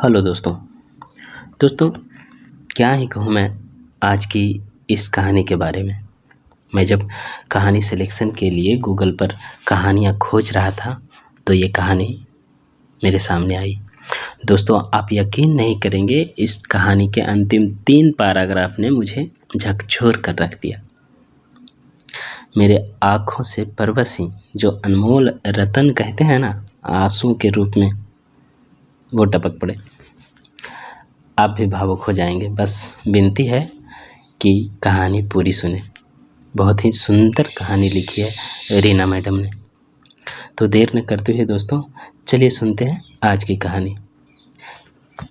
Hello दोस्तों क्या ही कहूँ मैं आज की इस कहानी के बारे में। मैं जब कहानी सिलेक्शन के लिए गूगल पर कहानियाँ खोज रहा था तो ये कहानी मेरे सामने आई। दोस्तों, आप यकीन नहीं करेंगे, इस कहानी के अंतिम 3 पैराग्राफ ने मुझे झकझोर कर रख दिया। मेरे आँखों से परवसी जो अनमोल रतन कहते हैं ना, आंसू के रूप में वो टपक पड़े। आप भी भावुक हो जाएंगे। बस विनती है कि कहानी पूरी सुने। बहुत ही सुंदर कहानी लिखी है रीना मैडम ने। तो देर न करते हुए दोस्तों, चलिए सुनते हैं आज की कहानी।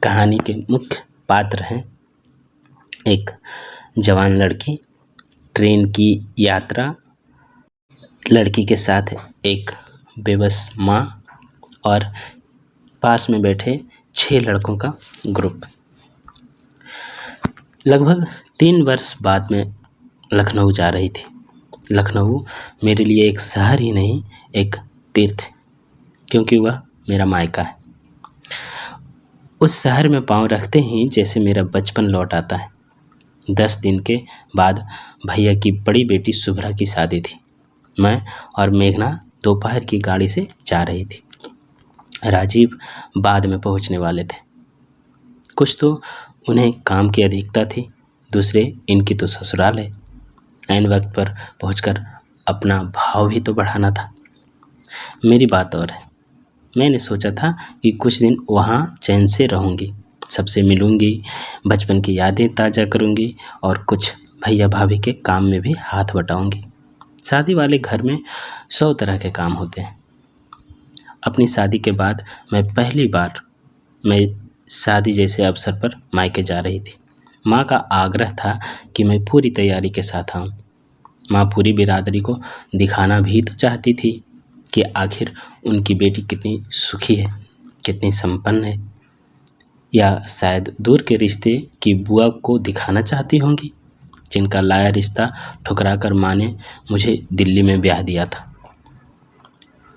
कहानी के मुख्य पात्र हैं एक जवान लड़की, ट्रेन की यात्रा, लड़की के साथ एक बेबस माँ और पास में बैठे 6 लड़कों का ग्रुप। लगभग 3 वर्ष बाद में लखनऊ जा रही थी। लखनऊ मेरे लिए एक शहर ही नहीं, एक तीर्थ, क्योंकि वह मेरा मायका है। उस शहर में पाँव रखते ही जैसे मेरा बचपन लौट आता है। 10 दिन के बाद भैया की बड़ी बेटी शुभ्रा की शादी थी। मैं और मेघना दोपहर की गाड़ी से जा रही थी। राजीव बाद में पहुंचने वाले थे। कुछ तो उन्हें काम की अधिकता थी, दूसरे इनकी तो ससुराल है। ऐन वक्त पर पहुंचकर अपना भाव भी तो बढ़ाना था। मेरी बात और है। मैंने सोचा था कि कुछ दिन वहाँ चैन से रहूँगी, सबसे मिलूँगी, बचपन की यादें ताज़ा करूँगी और कुछ भैया भाभी के काम में भी हाथ बटाऊँगी। शादी वाले घर में 100 तरह के काम होते हैं। अपनी शादी के बाद पहली बार मैं शादी जैसे अवसर पर मायके जा रही थी। माँ का आग्रह था कि मैं पूरी तैयारी के साथ आऊँ। माँ पूरी बिरादरी को दिखाना भी तो चाहती थी कि आखिर उनकी बेटी कितनी सुखी है, कितनी संपन्न है। या शायद दूर के रिश्ते की बुआ को दिखाना चाहती होंगी, जिनका लाया रिश्ता ठुकरा कर माँ ने मुझे दिल्ली में ब्याह दिया था।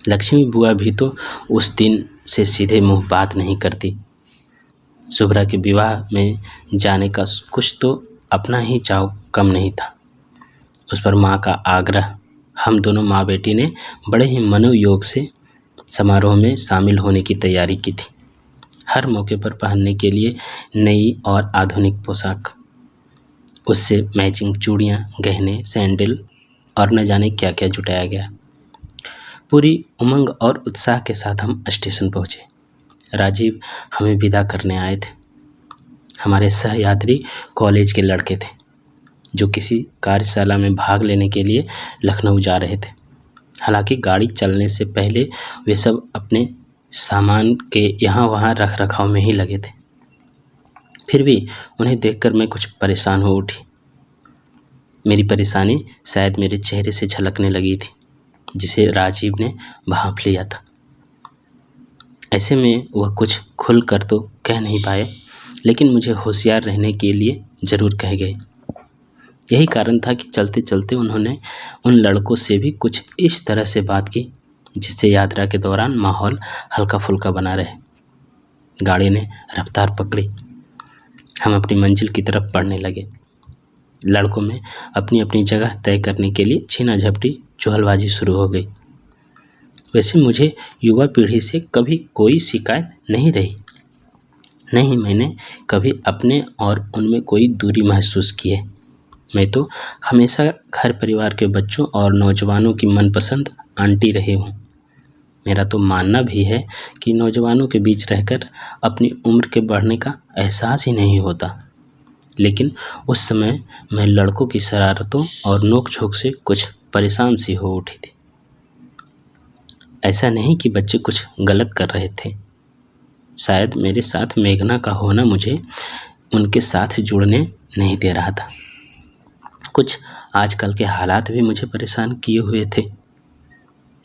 लक्ष्मी बुआ भी तो उस दिन से सीधे मुंह बात नहीं करती। शुभ्रा के विवाह में जाने का कुछ तो अपना ही चाव कम नहीं था। उस पर माँ का आग्रह। हम दोनों माँ बेटी ने बड़े ही मनोयोग से समारोह में शामिल होने की तैयारी की थी। हर मौके पर पहनने के लिए नई और आधुनिक पोशाक, उससे मैचिंग चूड़ियाँ, गहने, सैंडल और न जाने क्या क्या जुटाया गया। पूरी उमंग और उत्साह के साथ हम स्टेशन पहुँचे। राजीव हमें विदा करने आए थे। हमारे सहयात्री कॉलेज के लड़के थे जो किसी कार्यशाला में भाग लेने के लिए लखनऊ जा रहे थे। हालांकि गाड़ी चलने से पहले वे सब अपने सामान के यहाँ वहाँ रख रखाव में ही लगे थे। फिर भी उन्हें देखकर मैं कुछ परेशान हो उठी। मेरी परेशानी शायद मेरे चेहरे से झलकने लगी थी, जिसे राजीव ने भांप लिया था। ऐसे में वह कुछ खुल कर तो कह नहीं पाए, लेकिन मुझे होशियार रहने के लिए ज़रूर कह गए। यही कारण था कि चलते चलते उन्होंने उन लड़कों से भी कुछ इस तरह से बात की जिससे यात्रा के दौरान माहौल हल्का फुल्का बना रहे। गाड़ी ने रफ्तार पकड़ी। हम अपनी मंजिल की तरफ बढ़ने लगे। लड़कों में अपनी अपनी जगह तय करने के लिए छीना झपटी, चुहलबाजी शुरू हो गई। वैसे मुझे युवा पीढ़ी से कभी कोई शिकायत नहीं रही। नहीं, मैंने कभी अपने और उनमें कोई दूरी महसूस की है। मैं तो हमेशा घर परिवार के बच्चों और नौजवानों की मनपसंद आंटी रही हूँ। मेरा तो मानना भी है कि नौजवानों के बीच रहकर अपनी उम्र के बढ़ने का एहसास ही नहीं होता। लेकिन उस समय मैं लड़कों की शरारतों और नोक-झोंक से कुछ परेशान सी हो उठी थी। ऐसा नहीं कि बच्चे कुछ गलत कर रहे थे। शायद मेरे साथ मेघना का होना मुझे उनके साथ जुड़ने नहीं दे रहा था। कुछ आजकल के हालात भी मुझे परेशान किए हुए थे।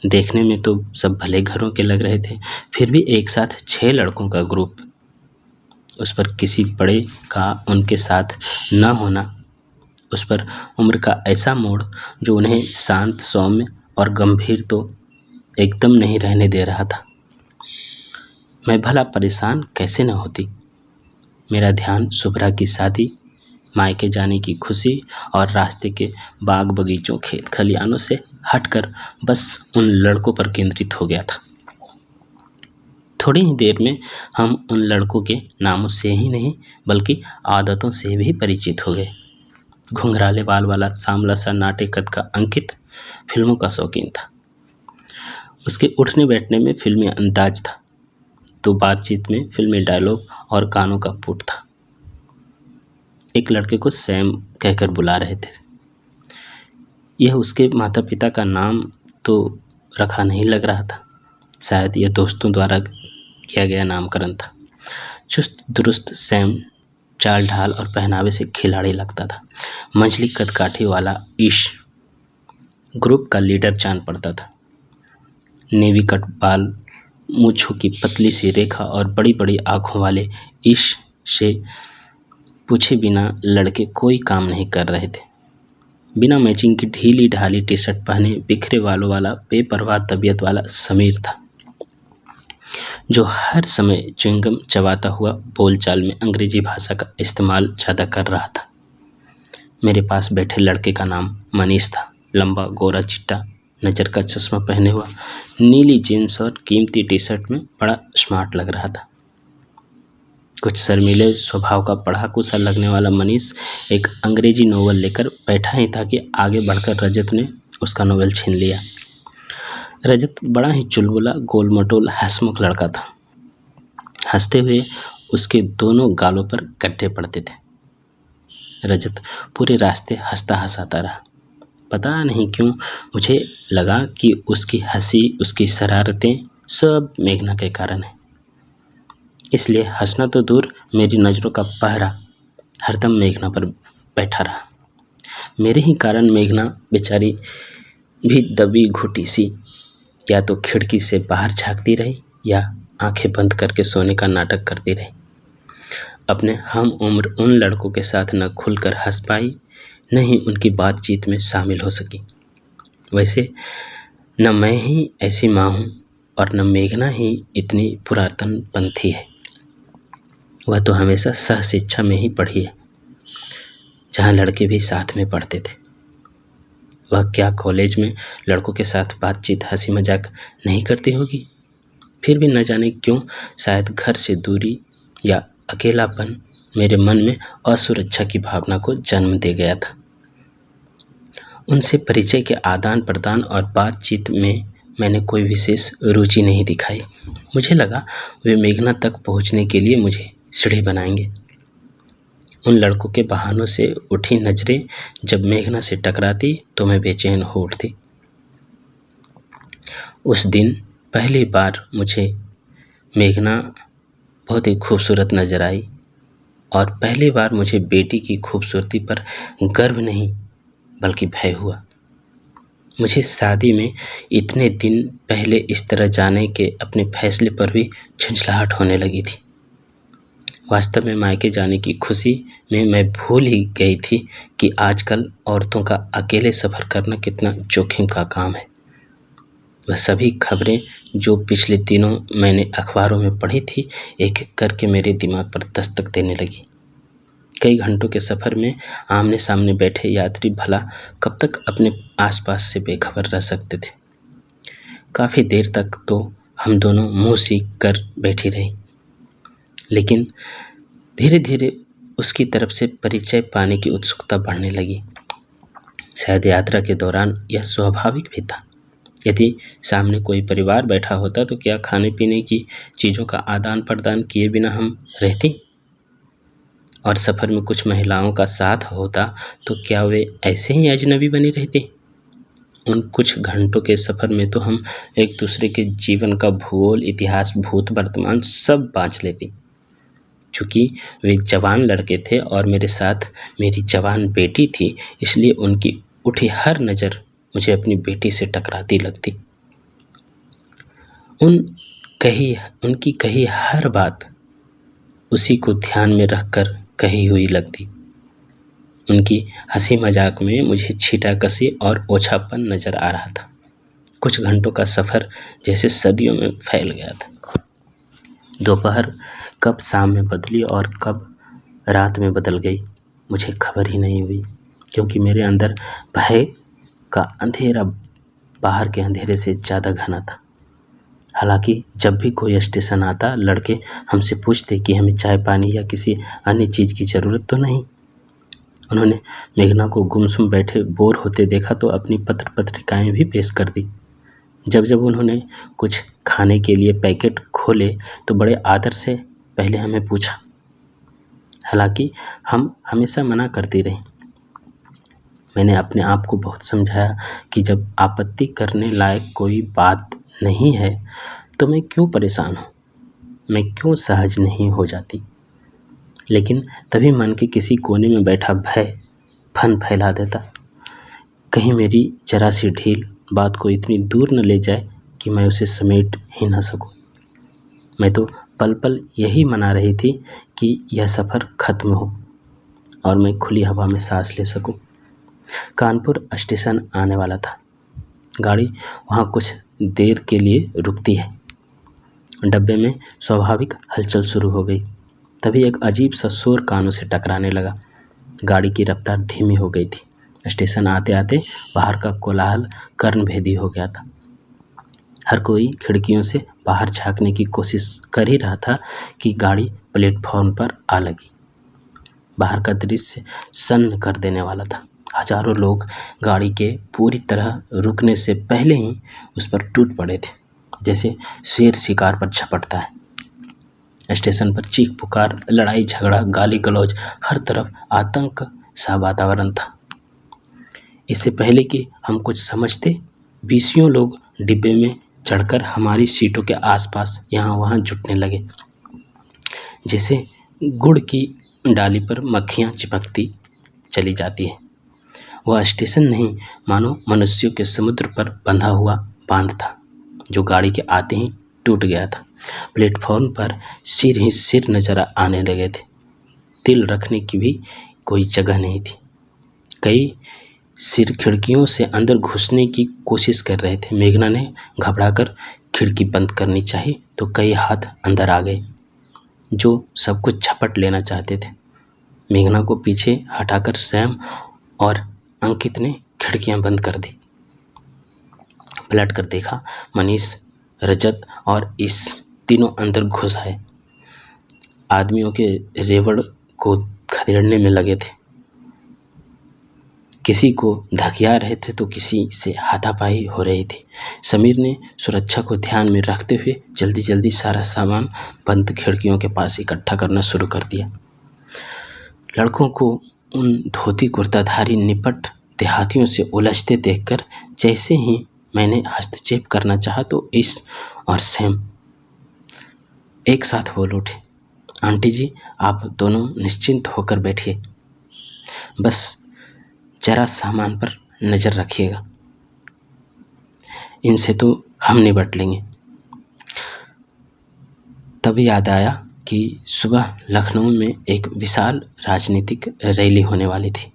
देखने में तो सब भले घरों के लग रहे थे, फिर भी एक साथ 6 लड़कों का ग्रुप, उस पर किसी बड़े का उनके साथ न होना, उस पर उम्र का ऐसा मोड़ जो उन्हें शांत, सौम्य और गंभीर तो एकदम नहीं रहने दे रहा था। मैं भला परेशान कैसे न होती। मेरा ध्यान शुभ्रा की शादी, मायके जाने की खुशी और रास्ते के बाग बगीचों खेत खलियानों से हटकर बस उन लड़कों पर केंद्रित हो गया था। थोड़ी ही देर में हम उन लड़कों के नामों से ही नहीं बल्कि आदतों से भी परिचित हो गए। घुंघराले बाल वाला सांवला सा नाटे कद का अंकित फिल्मों का शौकीन था। उसके उठने बैठने में फिल्मी अंदाज था तो बातचीत में फिल्मी डायलॉग और गानों का पुट था। एक लड़के को सैम कहकर बुला रहे थे। यह उसके माता पिता का नाम तो रखा नहीं लग रहा था, शायद यह दोस्तों द्वारा किया गया नामकरण था। चुस्त दुरुस्त सैम चाल ढाल और पहनावे से खिलाड़ी लगता था। मंझली कदकाठी वाला ईश ग्रुप का लीडर जान पड़ता था। नेवी कट बाल, मूंछों की पतली सी रेखा और बड़ी बड़ी आंखों वाले ईश से पूछे बिना लड़के कोई काम नहीं कर रहे थे। बिना मैचिंग की ढीली ढाली टी शर्ट पहने बिखरे बालों वाला बेपरवाह तबीयत वाला समीर था, जो हर समय च्युइंगम चबाता हुआ बोलचाल में अंग्रेजी भाषा का इस्तेमाल ज़्यादा कर रहा था। मेरे पास बैठे लड़के का नाम मनीष था। लंबा गोरा चिट्टा, नज़र का चश्मा पहने हुआ, नीली जीन्स और कीमती टी शर्ट में बड़ा स्मार्ट लग रहा था। कुछ शर्मीले स्वभाव का पढ़ाकू सा लगने वाला मनीष एक अंग्रेजी नोवेल लेकर बैठा ही था कि आगे बढ़कर रजत ने उसका नोवेल छीन लिया। रजत बड़ा ही चुलबुला, गोल मटोल, हंसमुख लड़का था। हंसते हुए उसके दोनों गालों पर गड्ढे पड़ते थे। रजत पूरे रास्ते हंसता हंसाता रहा। पता नहीं क्यों मुझे लगा कि उसकी हंसी, उसकी शरारतें सब मेघना के कारण है। इसलिए हंसना तो दूर, मेरी नज़रों का पहरा हरदम मेघना पर बैठा रहा। मेरे ही कारण मेघना बेचारी भी दबी घुटी सी या तो खिड़की से बाहर झांकती रही या आंखें बंद करके सोने का नाटक करती रही। अपने हम उम्र उन लड़कों के साथ न खुलकर हंस पाई, न ही उनकी बातचीत में शामिल हो सकी। वैसे न मैं ही ऐसी माँ हूँ और न मेघना ही इतनी पुरातनपंथी है। वह तो हमेशा सह शिक्षा में ही पढ़ी है, जहाँ लड़के भी साथ में पढ़ते थे। वह क्या कॉलेज में लड़कों के साथ बातचीत, हंसी मजाक नहीं करती होगी? फिर भी न जाने क्यों, शायद घर से दूरी या अकेलापन मेरे मन में असुरक्षा की भावना को जन्म दे गया था। उनसे परिचय के आदान प्रदान और बातचीत में मैंने कोई विशेष रुचि नहीं दिखाई। मुझे लगा वे मेघना तक पहुंचने के लिए मुझे सीढ़ी बनाएंगे। उन लड़कों के बहानों से उठी नजरें जब मेघना से टकराती तो मैं बेचैन हो उठती। उस दिन पहली बार मुझे मेघना बहुत ही खूबसूरत नजर आई और पहली बार मुझे बेटी की खूबसूरती पर गर्व नहीं बल्कि भय हुआ। मुझे शादी में इतने दिन पहले इस तरह जाने के अपने फैसले पर भी झुंझलाहट होने लगी थी। वास्तव में मायके जाने की खुशी में मैं भूल ही गई थी कि आजकल औरतों का अकेले सफ़र करना कितना जोखिम का काम है। वह सभी खबरें जो पिछले दिनों मैंने अखबारों में पढ़ी थी, एक एक करके मेरे दिमाग पर दस्तक देने लगी। कई घंटों के सफ़र में आमने सामने बैठे यात्री भला कब तक अपने आसपास से बेखबर रह सकते थे। काफ़ी देर तक तो हम दोनों मुँह सीख कर बैठी रही, लेकिन धीरे धीरे उसकी तरफ से परिचय पाने की उत्सुकता बढ़ने लगी। शायद यात्रा के दौरान यह स्वाभाविक भी था। यदि सामने कोई परिवार बैठा होता तो क्या खाने पीने की चीज़ों का आदान प्रदान किए बिना हम रहती? और सफ़र में कुछ महिलाओं का साथ होता तो क्या वे ऐसे ही अजनबी बनी रहती? उन कुछ घंटों के सफ़र में तो हम एक दूसरे के जीवन का भूगोल, इतिहास, भूत, वर्तमान सब बाँच लेती। चूँकि वे जवान लड़के थे और मेरे साथ मेरी जवान बेटी थी, इसलिए उनकी उठी हर नज़र मुझे अपनी बेटी से टकराती लगती। उनकी कही हर बात उसी को ध्यान में रखकर कही हुई लगती। उनकी हंसी मजाक में मुझे छीटाकशी और ओछापन नज़र आ रहा था। कुछ घंटों का सफ़र जैसे सदियों में फैल गया था। दोपहर कब शाम में बदली और कब रात में बदल गई, मुझे खबर ही नहीं हुई, क्योंकि मेरे अंदर भय का अंधेरा बाहर के अंधेरे से ज़्यादा घना था। हालांकि जब भी कोई स्टेशन आता, लड़के हमसे पूछते कि हमें चाय पानी या किसी अन्य चीज़ की ज़रूरत तो नहीं। उन्होंने मेघना को गुमसुम बैठे बोर होते देखा तो अपनी पत्र पत्रिकाएं भी पेश कर दी। जब जब उन्होंने कुछ खाने के लिए पैकेट खोले तो बड़े आदर से पहले हमें पूछा। हालांकि हम हमेशा मना करती रही। मैंने अपने आप को बहुत समझाया कि जब आपत्ति करने लायक कोई बात नहीं है तो मैं क्यों परेशान हूँ, मैं क्यों सहज नहीं हो जाती। लेकिन तभी मन के किसी कोने में बैठा भय फन फैला देता। कहीं मेरी जरा सी ढील बात को इतनी दूर न ले जाए कि मैं उसे समेट ही न सकूं। मैं तो पल पल यही मना रही थी कि यह सफ़र ख़त्म हो और मैं खुली हवा में सांस ले सकूं। कानपुर स्टेशन आने वाला था। गाड़ी वहाँ कुछ देर के लिए रुकती है। डब्बे में स्वाभाविक हलचल शुरू हो गई। तभी एक अजीब सा शोर कानों से टकराने लगा। गाड़ी की रफ्तार धीमी हो गई थी। स्टेशन आते आते बाहर का कोलाहल कर्णभेदी हो गया था। हर कोई खिड़कियों से बाहर झांकने की कोशिश कर ही रहा था कि गाड़ी प्लेटफॉर्म पर आ लगी। बाहर का दृश्य सन्न कर देने वाला था। हजारों लोग गाड़ी के पूरी तरह रुकने से पहले ही उस पर टूट पड़े थे, जैसे शेर शिकार पर झपटता है। स्टेशन पर चीख पुकार, लड़ाई झगड़ा, गाली गलौज, हर तरफ आतंक सा वातावरण था। इससे पहले कि हम कुछ समझते, बीसियों लोग डिब्बे में चढ़कर हमारी सीटों के आसपास यहाँ वहाँ जुटने लगे, जैसे गुड़ की डाली पर मक्खियाँ चिपकती चली जाती है। वह स्टेशन नहीं, मानो मनुष्यों के समुद्र पर बंधा हुआ बांध था, जो गाड़ी के आते ही टूट गया था। प्लेटफॉर्म पर सिर ही सिर नजर आने लगे थे। तिल रखने की भी कोई जगह नहीं थी। कई सिर खिड़कियों से अंदर घुसने की कोशिश कर रहे थे। मेघना ने घबराकर खिड़की बंद करनी चाहिए तो कई हाथ अंदर आ गए, जो सब कुछ झपट लेना चाहते थे। मेघना को पीछे हटाकर सैम और अंकित ने खिड़कियां बंद कर दी। पलट कर देखा, मनीष, रजत और इस तीनों अंदर घुस आए। आदमियों के रेवड़ को खदेड़ने में लगे थे। किसी को धकिया रहे थे तो किसी से हाथापाई हो रही थी। समीर ने सुरक्षा को ध्यान में रखते हुए जल्दी जल्दी सारा सामान बंद खिड़कियों के पास इकट्ठा करना शुरू कर दिया। लड़कों को उन धोती कुर्ताधारी निपट देहातियों से उलझते देखकर जैसे ही मैंने हस्तक्षेप करना चाहा तो इस और सैम एक साथ बोल उठे। आंटी जी, आप दोनों निश्चिंत होकर बैठिए, बस जरा सामान पर नज़र रखिएगा, इनसे तो हम निपट लेंगे। तब याद आया कि सुबह लखनऊ में एक विशाल राजनीतिक रैली होने वाली थी,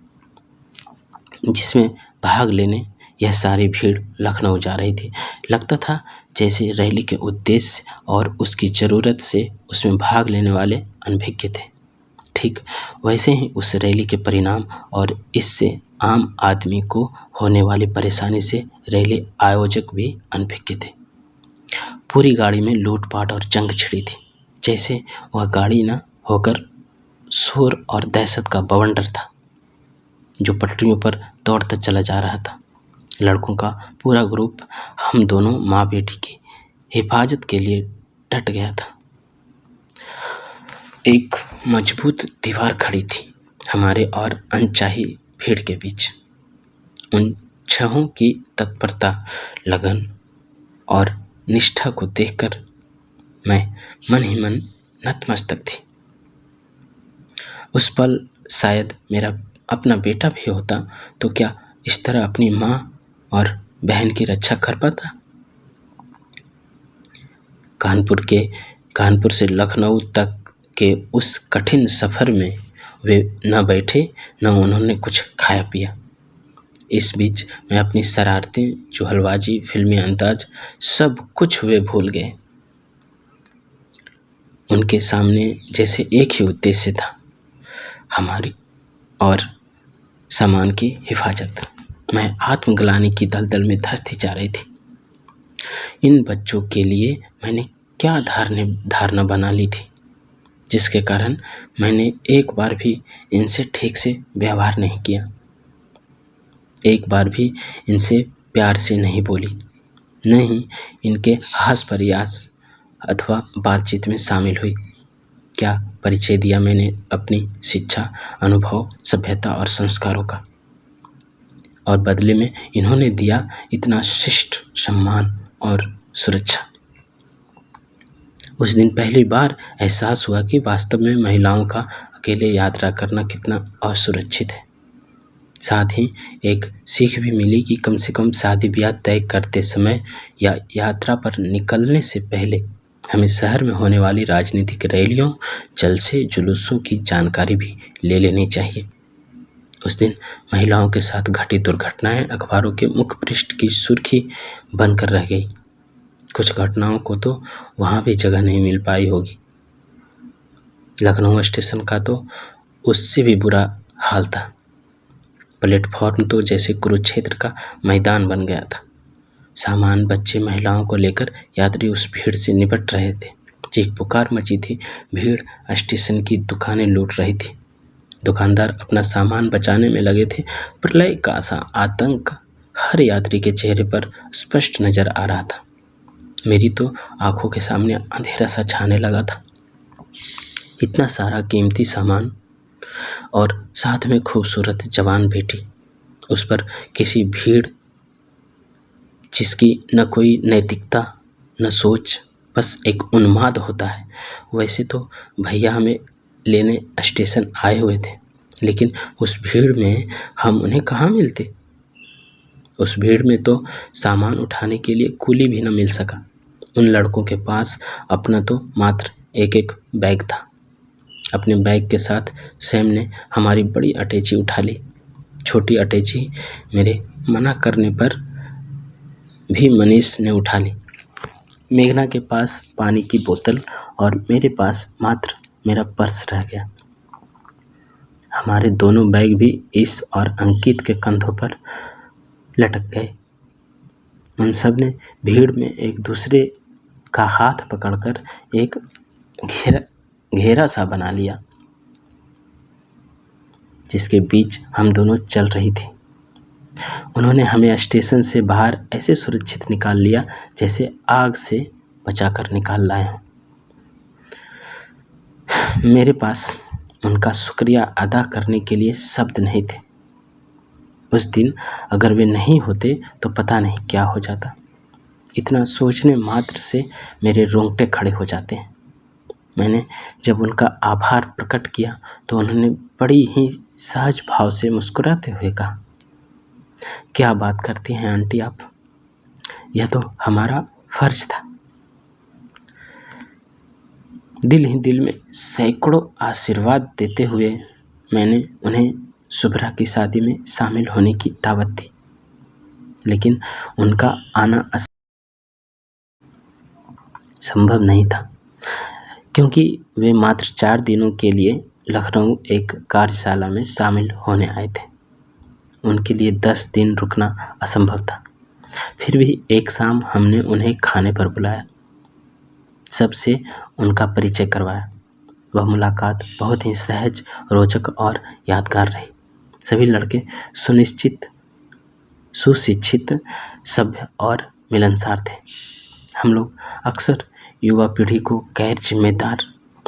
जिसमें भाग लेने यह सारी भीड़ लखनऊ जा रही थी। लगता था जैसे रैली के उद्देश्य और उसकी ज़रूरत से उसमें भाग लेने वाले अनभिज्ञ थे। ठीक वैसे ही उस रैली के परिणाम और इससे आम आदमी को होने वाली परेशानी से रैली आयोजक भी अनभिज्ञ थे। पूरी गाड़ी में लूटपाट और जंग छिड़ी थी, जैसे वह गाड़ी न होकर शोर और दहशत का बवंडर था जो पटरियों पर दौड़ता चला जा रहा था। लड़कों का पूरा ग्रुप हम दोनों माँ बेटी की हिफाजत के लिए डट गया था। एक मजबूत दीवार खड़ी थी हमारे और अनचाही भीड़ के बीच। उन छहों की तत्परता, लगन और निष्ठा को देखकर मैं मन ही मन नतमस्तक थी। उस पल शायद मेरा अपना बेटा भी होता तो क्या इस तरह अपनी माँ और बहन की रक्षा कर पाता। कानपुर से लखनऊ तक के उस कठिन सफ़र में वे न बैठे न उन्होंने कुछ खाया पिया। इस बीच मैं अपनी शरारतें, चुहलबाजी, फिल्मी अंदाज, सब कुछ वे भूल गए। उनके सामने जैसे एक ही उद्देश्य था, हमारी और सामान की हिफाजत। मैं आत्मग्लानि की दलदल में धंसती जा रही थी। इन बच्चों के लिए मैंने क्या धारणा बना ली थी, जिसके कारण मैंने एक बार भी इनसे ठीक से व्यवहार नहीं किया, एक बार भी इनसे प्यार से नहीं बोली, न ही इनके हास प्रयास अथवा बातचीत में शामिल हुई। क्या परिचय दिया मैंने अपनी शिक्षा, अनुभव, सभ्यता और संस्कारों का, और बदले में इन्होंने दिया इतना शिष्ट सम्मान और सुरक्षा। उस दिन पहली बार एहसास हुआ कि वास्तव में महिलाओं का अकेले यात्रा करना कितना असुरक्षित है। साथ ही एक सीख भी मिली कि कम से कम शादी ब्याह तय करते समय या यात्रा पर निकलने से पहले हमें शहर में होने वाली राजनीतिक रैलियों, जलसे, जुलूसों की जानकारी भी ले लेनी चाहिए। उस दिन महिलाओं के साथ घटी दुर्घटनाएं अखबारों के मुख्य पृष्ठ की सुर्खी बनकर रह गई। कुछ घटनाओं को तो वहाँ भी जगह नहीं मिल पाई होगी। लखनऊ स्टेशन का तो उससे भी बुरा हाल था। प्लेटफॉर्म तो जैसे कुरुक्षेत्र का मैदान बन गया था। सामान, बच्चे, महिलाओं को लेकर यात्री उस भीड़ से निपट रहे थे। चीख पुकार मची थी। भीड़ स्टेशन की दुकानें लूट रही थी। दुकानदार अपना सामान बचाने में लगे थे। प्रलय का सा आतंक हर यात्री के चेहरे पर स्पष्ट नजर आ रहा था। मेरी तो आंखों के सामने अंधेरा सा छाने लगा था। इतना सारा कीमती सामान और साथ में खूबसूरत जवान बेटी, उस पर किसी भीड़ जिसकी न कोई नैतिकता न सोच, बस एक उन्माद होता है। वैसे तो भैया हमें लेने स्टेशन आए हुए थे, लेकिन उस भीड़ में हम उन्हें कहाँ मिलते। उस भीड़ में तो सामान उठाने के लिए कुली भी न मिल सका। उन लड़कों के पास अपना तो मात्र एक एक बैग था। अपने बैग के साथ सैम ने हमारी बड़ी अटैची उठा ली। छोटी अटैची मेरे मना करने पर भी मनीष ने उठा ली। मेघना के पास पानी की बोतल और मेरे पास मात्र मेरा पर्स रह गया। हमारे दोनों बैग भी इस और अंकित के कंधों पर लटक गए। उन सब ने भीड़ में एक दूसरे का हाथ पकड़कर एक घेरा सा बना लिया, जिसके बीच हम दोनों चल रही थी। उन्होंने हमें स्टेशन से बाहर ऐसे सुरक्षित निकाल लिया जैसे आग से बचाकर निकाल लाए हों। मेरे पास उनका शुक्रिया अदा करने के लिए शब्द नहीं थे। उस दिन अगर वे नहीं होते तो पता नहीं क्या हो जाता। इतना सोचने मात्र से मेरे रोंगटे खड़े हो जाते हैं। मैंने जब उनका आभार प्रकट किया तो उन्होंने बड़ी ही सहज भाव से मुस्कुराते हुए कहा, क्या बात करती हैं आंटी आप, यह तो हमारा फर्ज था। दिल ही दिल में सैकड़ों आशीर्वाद देते हुए मैंने उन्हें शुभ्रा की शादी में शामिल होने की दावत दी, लेकिन उनका आना संभव नहीं था, क्योंकि वे मात्र 4 दिनों के लिए लखनऊ एक कार्यशाला में शामिल होने आए थे। उनके लिए 10 दिन रुकना असंभव था। फिर भी एक शाम हमने उन्हें खाने पर बुलाया, सबसे उनका परिचय करवाया। वह मुलाकात बहुत ही सहज, रोचक और यादगार रही। सभी लड़के सुशिक्षित, सभ्य और मिलनसार थे। हम लोग अक्सर युवा पीढ़ी को गैर जिम्मेदार,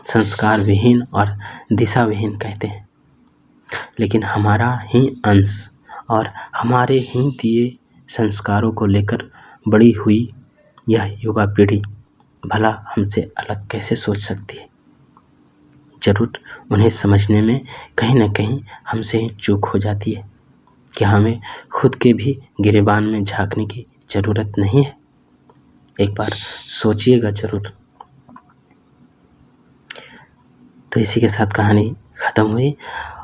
संस्कार विहीन और दिशा विहीन कहते हैं, लेकिन हमारा ही अंश और हमारे ही दिए संस्कारों को लेकर बड़ी हुई यह युवा पीढ़ी भला हमसे अलग कैसे सोच सकती है। जरूर उन्हें समझने में कहीं न कहीं हमसे ही चूक हो जाती है कि हमें खुद के भी गिरेबान में झांकने की ज़रूरत नहीं है। एक बार सोचिएगा जरूर। तो इसी के साथ कहानी ख़त्म हुई,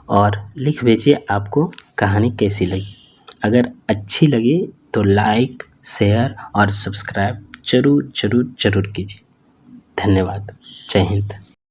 और लिख भेजिए आपको कहानी कैसी लगी। अगर अच्छी लगी तो लाइक, शेयर और सब्सक्राइब जरूर कीजिए। धन्यवाद। जय हिंद।